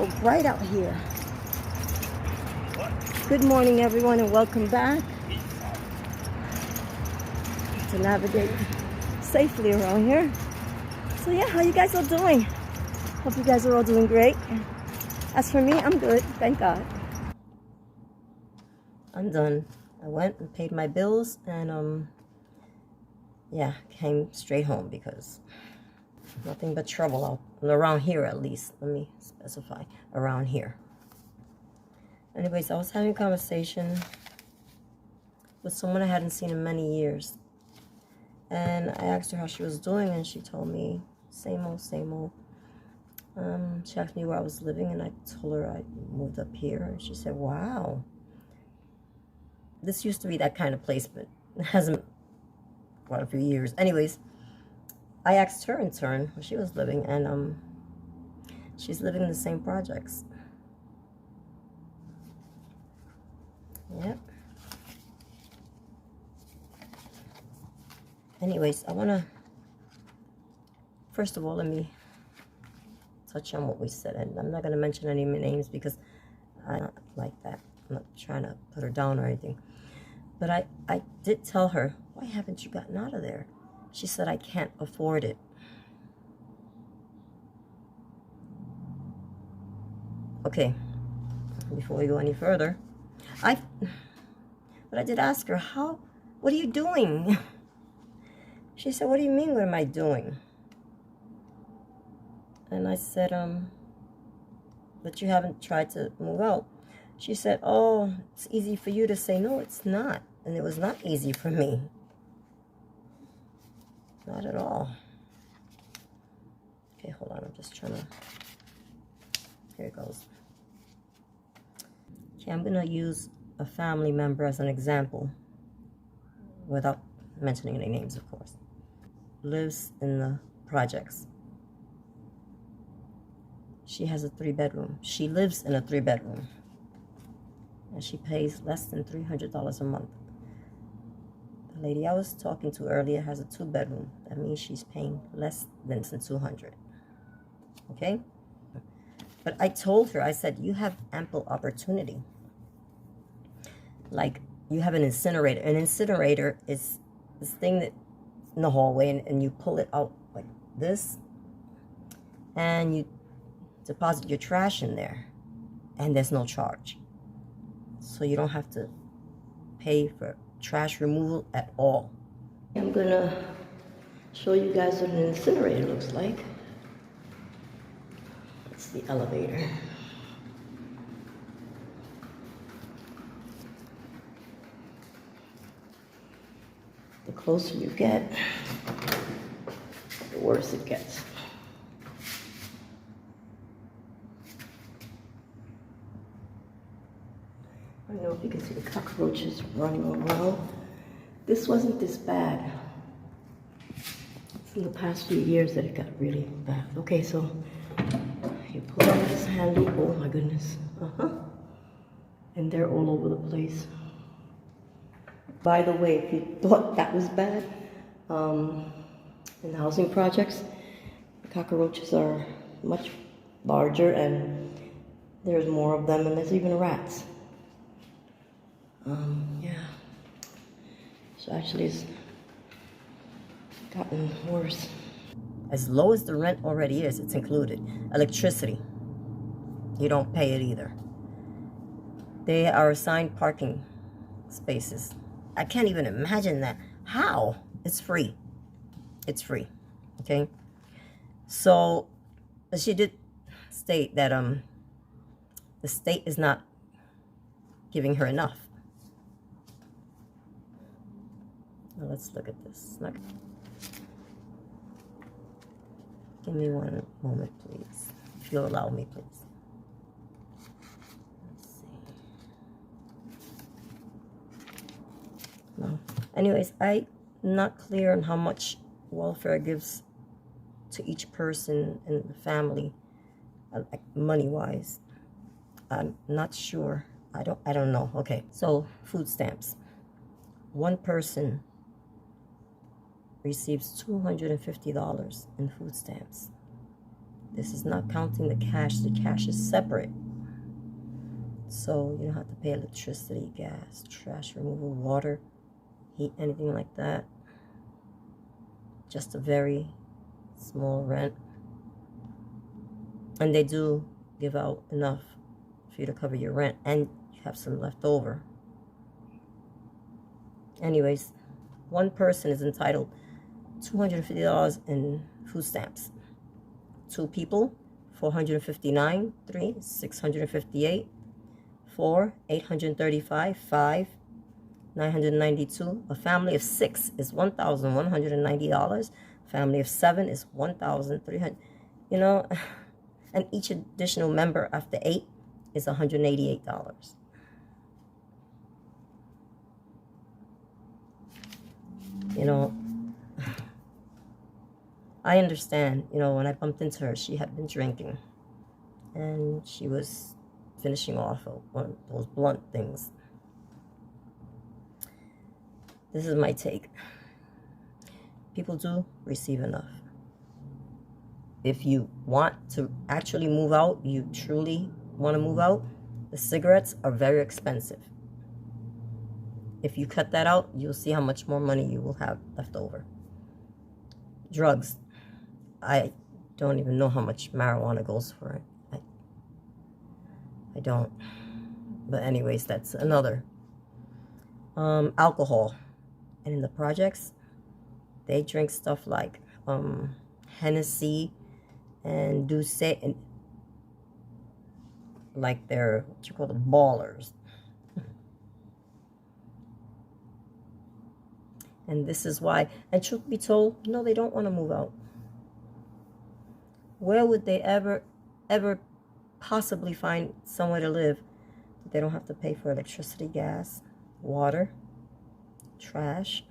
so bright out here. Good morning, everyone, and welcome back to navigate safely around here. So yeah, how you guys all doing? Hope you guys are all doing great. As for me, I'm good, thank God. I'm done. I went and paid my bills and yeah, came straight home because nothing but trouble out around here, at least. Let me specify, around here. Anyways, I was having a conversation with someone I hadn't seen in many years. And I asked her how she was doing, and she told me, same old, same old. She asked me where I was living, and I told her I moved up here. And she said, wow. This used to be that kind of place, but it hasn't, quite a few years. Anyways, I asked her in turn where she was living, and she's living in the same projects. Yep. Anyways, I want to, first of all, let me touch on what we said. And I'm not going to mention any names because I don't like that. I'm not trying to put her down or anything. But I did tell her, why haven't you gotten out of there? She said, I can't afford it. Okay, before we go any further, but I did ask her, what are you doing? She said, what do you mean, what am I doing? And I said, that you haven't tried to move out. She said, oh, it's easy for you to say. No, it's not. And it was not easy for me. Not at all. Okay, hold on. I'm just trying to... Here it goes. Okay, I'm going to use a family member as an example. Without mentioning any names, of course. Lives in the projects. She has a 3-bedroom. She lives in a 3-bedroom. And she pays less than $300 a month. The lady I was talking to earlier has a 2-bedroom. That means she's paying less than $200. Okay? But I told her, I said, you have ample opportunity. Like, you have an incinerator. An incinerator is this thing that in the hallway, and you pull it out like this, and you deposit your trash in there, and there's no charge. So you don't have to pay for trash removal at all. I'm gonna show you guys what an incinerator looks like. It's the elevator. The closer you get, the worse it gets. I don't know if you can see the cockroaches running around. This wasn't this bad. It's in the past few years that it got really bad. Okay, so you pull out this handle. Oh my goodness. And they're all over the place. By the way, if you thought that was bad, in housing projects, the cockroaches are much larger and there's more of them, and there's even rats. Yeah. So actually it's gotten worse. As low as the rent already is, it's included. Electricity, you don't pay it either. They are assigned parking spaces. I can't even imagine that. How? It's free. It's free. Okay? So she did state that the state is not giving her enough. Now let's look at this. Give me one moment, please. If you'll allow me, please. Let's see. No. Anyways, I'm not clear on how much welfare gives to each person in the family, like money-wise. I'm not sure. I don't know. Okay, so food stamps. One person receives $250 in food stamps. This is not counting the cash. The cash is separate. So you don't have to pay electricity, gas, trash removal, water, heat, anything like that. Just a very small rent. And they do give out enough for you to cover your rent, and you have some left over. Anyways, one person is entitled $250 in food stamps. 2 people, $459, 3, $658, 4, $835, 5, $992. A family of 6 is $1,190. Family of 7 is $1,300. You know, and each additional member after 8 is $188. You know, I understand. You know, when I bumped into her, she had been drinking, and she was finishing off one of those blunt things. This is my take. People do receive enough. If you want to actually move out, you truly want to move out, the cigarettes are very expensive. If you cut that out, you'll see how much more money you will have left over. Drugs. I don't even know how much marijuana goes for. I don't. But anyways, that's another. Alcohol. And in the projects, they drink stuff like Hennessy and Douce, and like they're what you call the ballers. And this is why, and truth be told, no, they don't want to move out. Where would they ever possibly find somewhere to live that they don't have to pay for electricity, gas, water, trash?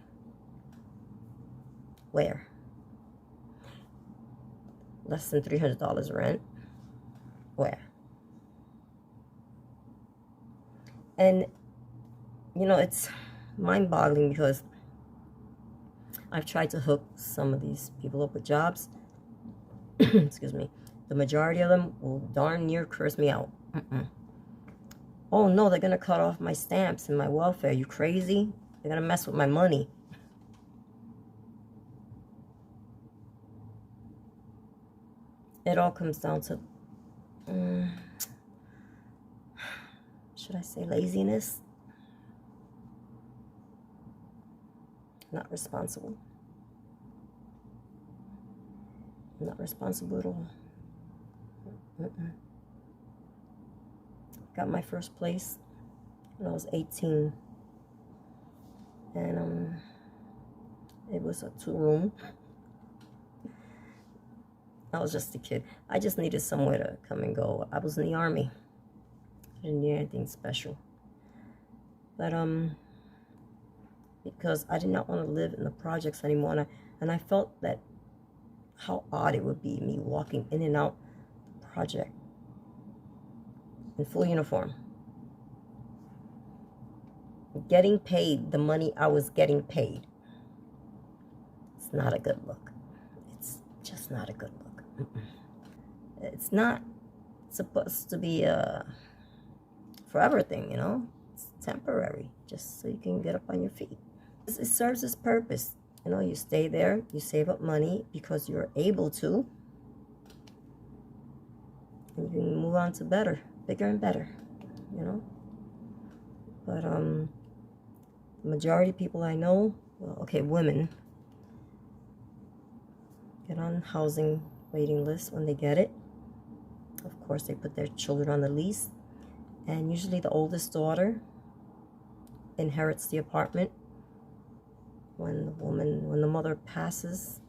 Where? Less than $300 rent? Where? And, you know, it's mind-boggling because I've tried to hook some of these people up with jobs. Excuse me. The majority of them will darn near curse me out. Oh, no, they're going to cut off my stamps and my welfare. You crazy? They're going to mess with my money. It all comes down to, should I say laziness? Not responsible. Not responsible at all. Got my first place when I was 18. And it was a 2-room. I was just a kid. I just needed somewhere to come and go. I was in the Army. I didn't need anything special. But because I did not want to live in the projects anymore, and I felt that how odd it would be me walking in and out the project in full uniform, getting paid the money I was getting paid. It's not a good look. It's just not a good look. It's not supposed to be a forever thing, you know. It's temporary, just so you can get up on your feet. It serves its purpose. You know, you stay there, you save up money because you're able to, and you can move on to better, bigger and better, you know. But the majority of people I know, well, okay, women, get on housing waiting list when they get it. Of course, they put their children on the lease, and usually the oldest daughter inherits the apartment when the mother passes.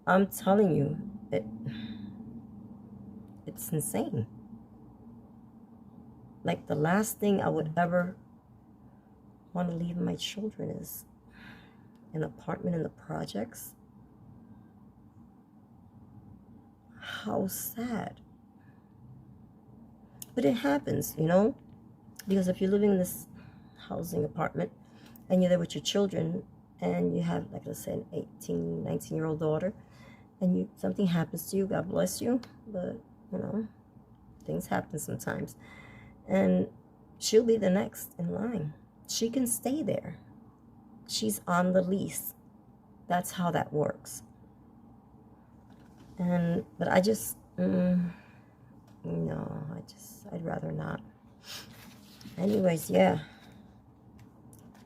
I'm telling you, it's insane. Like, the last thing I would ever want to leave my children is an apartment in the projects. How sad. But it happens, you know, because if you're living in this housing apartment and you're there with your children and you have, like, let's say, an 18, 19-year-old daughter, and something happens to you, God bless you, but you know, things happen sometimes, and she'll be the next in line. She can stay there. She's on the lease. That's how that works. But I just, no, I'd rather not. Anyways, yeah.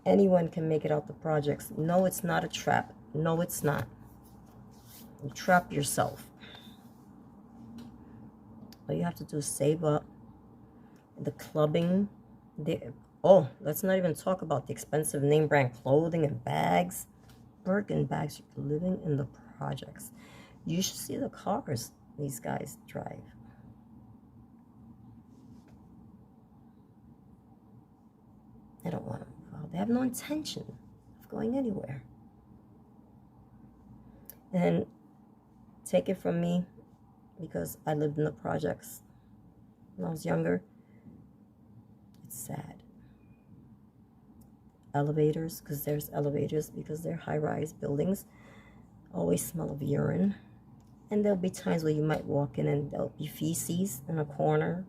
Anyone can make it out the projects. No, it's not a trap. No, it's not. You trap yourself. All you have to do is save up. The clubbing. Oh, let's not even talk about the expensive name brand clothing and bags. Birkin bags. Living in the projects. You should see the cars these guys drive. I don't want them. They have no intention of going anywhere. And take it from me, because I lived in the projects when I was younger. It's sad. Elevators, because there's elevators, because they're high-rise buildings, always smell of urine. And there'll be times where you might walk in and there'll be feces in a corner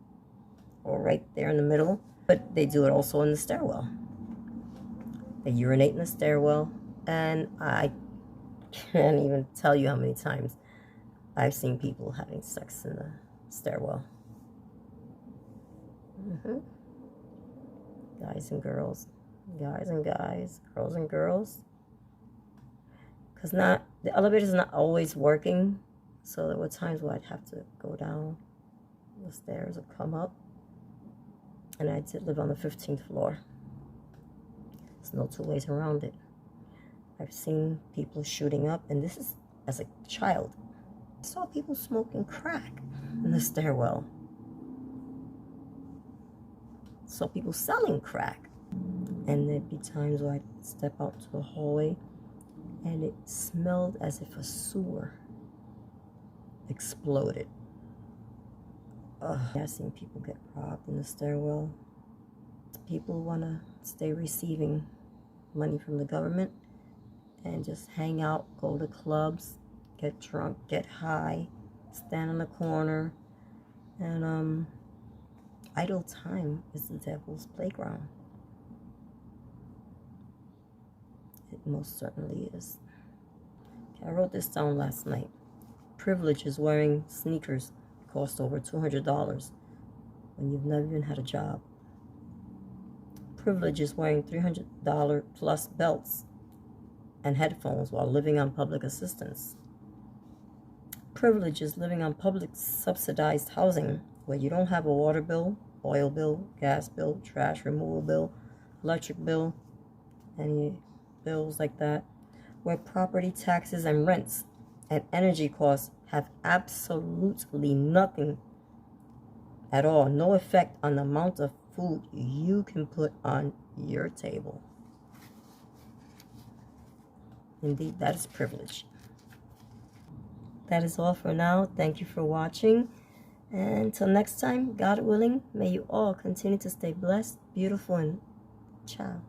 or right there in the middle. But they do it also in the stairwell. They urinate in the stairwell, and I can't even tell you how many times I've seen people having sex in the stairwell. Guys and girls, guys and guys, girls and girls. Because the elevator's not always working, so there were times where I'd have to go down the stairs or come up, and I did live on the 15th floor. There's no two ways around it. I've seen people shooting up, and this is as a child. I saw people smoking crack in the stairwell. Saw people selling crack. And there'd be times where I'd step out to the hallway, and it smelled as if a sewer exploded. I've seen people get robbed in the stairwell. People want to stay receiving money from the government and just hang out, go to clubs, get drunk, get high, stand on the corner, and idle time is the devil's playground. It most certainly is. Okay, I wrote this down last night. Privilege is wearing sneakers cost over $200 when you've never even had a job. Privilege is wearing $300 plus belts and headphones while living on public assistance. Privilege is living on public subsidized housing where you don't have a water bill, oil bill, gas bill, trash removal bill, electric bill, any bills like that, where property taxes and rents and energy costs have absolutely nothing at all, no effect on the amount of food you can put on your table. Indeed, that is privilege. That is all for now. Thank you for watching. And until next time, God willing, may you all continue to stay blessed, beautiful, and ciao.